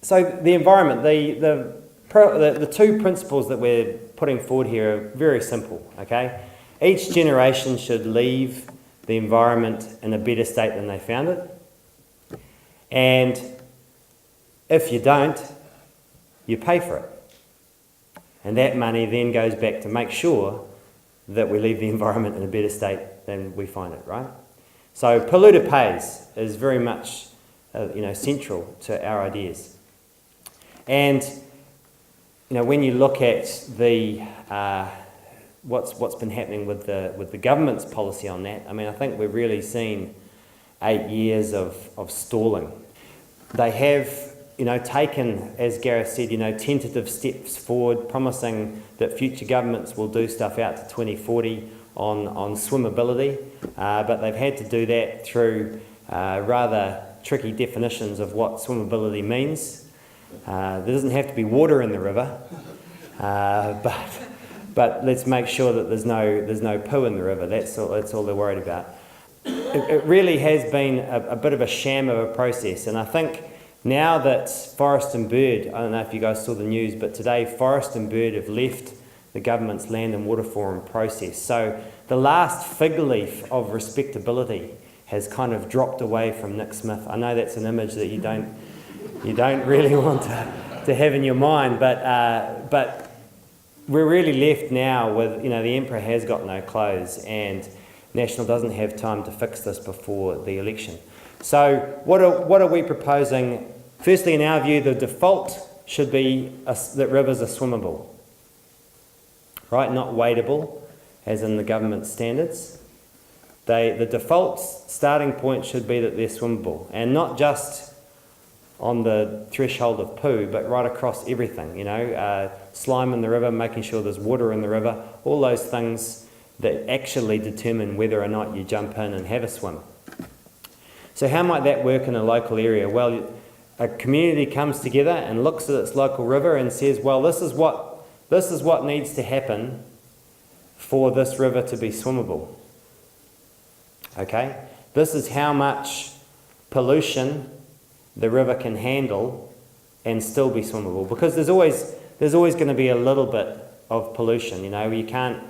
So the environment, the two principles that we're putting forward here are very simple, okay? Each generation should leave the environment in a better state than they found it. And if you don't, you pay for it. And that money then goes back to make sure that we leave the environment in a better state than we find it, right? So polluter pays is very much central to our ideas. And when you look at the what's been happening with the government's policy on that, I mean, I think we've really seen 8 years of stalling. They have taken, as Gareth said, tentative steps forward, promising that future governments will do stuff out to 2040 on swimmability, but they've had to do that through rather tricky definitions of what swimmability means. There doesn't have to be water in the river, but let's make sure that there's no poo in the river. That's all they're worried about. It really has been a bit of a sham of a process, and I think now that Forest and Bird, I don't know if you guys saw the news, but today Forest and Bird have left the government's Land and Water Forum process. So the last fig leaf of respectability has kind of dropped away from Nick Smith. I know that's an image that you don't really want to have in your mind, but we're really left now with, the Emperor has got no clothes and National doesn't have time to fix this before the election. So what are we proposing? Firstly, in our view, the default should be that rivers are swimmable, right? Not wadeable, as in the government standards. The default starting point should be that they're swimmable, and not just on the threshold of poo, but right across everything, slime in the river, making sure there's water in the river, all those things that actually determine whether or not you jump in and have a swim. So how might that work in a local area? Well, a community comes together and looks at its local river and says, well, this is what needs to happen for this river to be swimmable. Okay? This is how much pollution the river can handle and still be swimmable. Because there's always going to be a little bit of pollution. You can't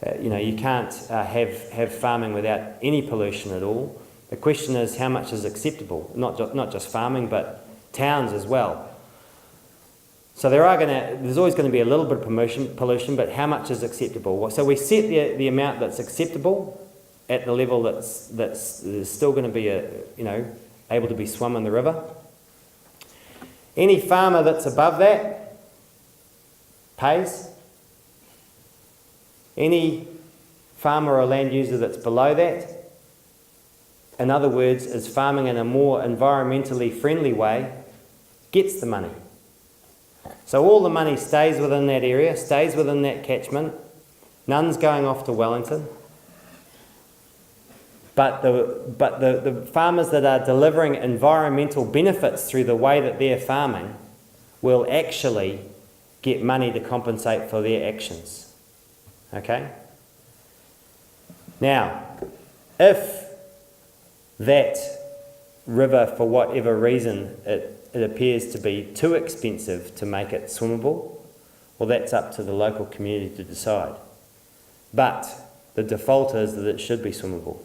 have farming without any pollution at all. The question is, how much is acceptable? Not just farming, but towns as well. So there's always going to be a little bit of pollution, but how much is acceptable? So we set the amount that's acceptable at the level that's still going to be able to be swum in the river. Any farmer that's above that pays. Any farmer or land user that's below that, in other words, is farming in a more environmentally friendly way, gets the money. So all the money stays within that area, stays within that catchment. None's going off to Wellington. But the farmers that are delivering environmental benefits through the way that they're farming will actually get money to compensate for their actions. Okay? Now, if that river, for whatever reason, it appears to be too expensive to make it swimmable, well, that's up to the local community to decide. But the default is that it should be swimmable.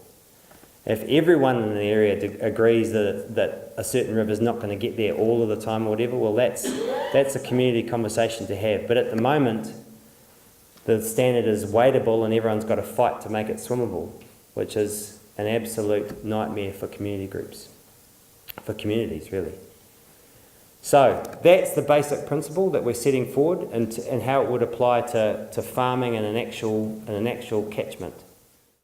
If everyone in the area agrees that a certain river is not going to get there all of the time or whatever, well, that's a community conversation to have. But at the moment, the standard is wadeable and everyone's got to fight to make it swimmable, which is an absolute nightmare for community groups, for communities really. So that's the basic principle that we're setting forward and how it would apply to farming in an actual catchment.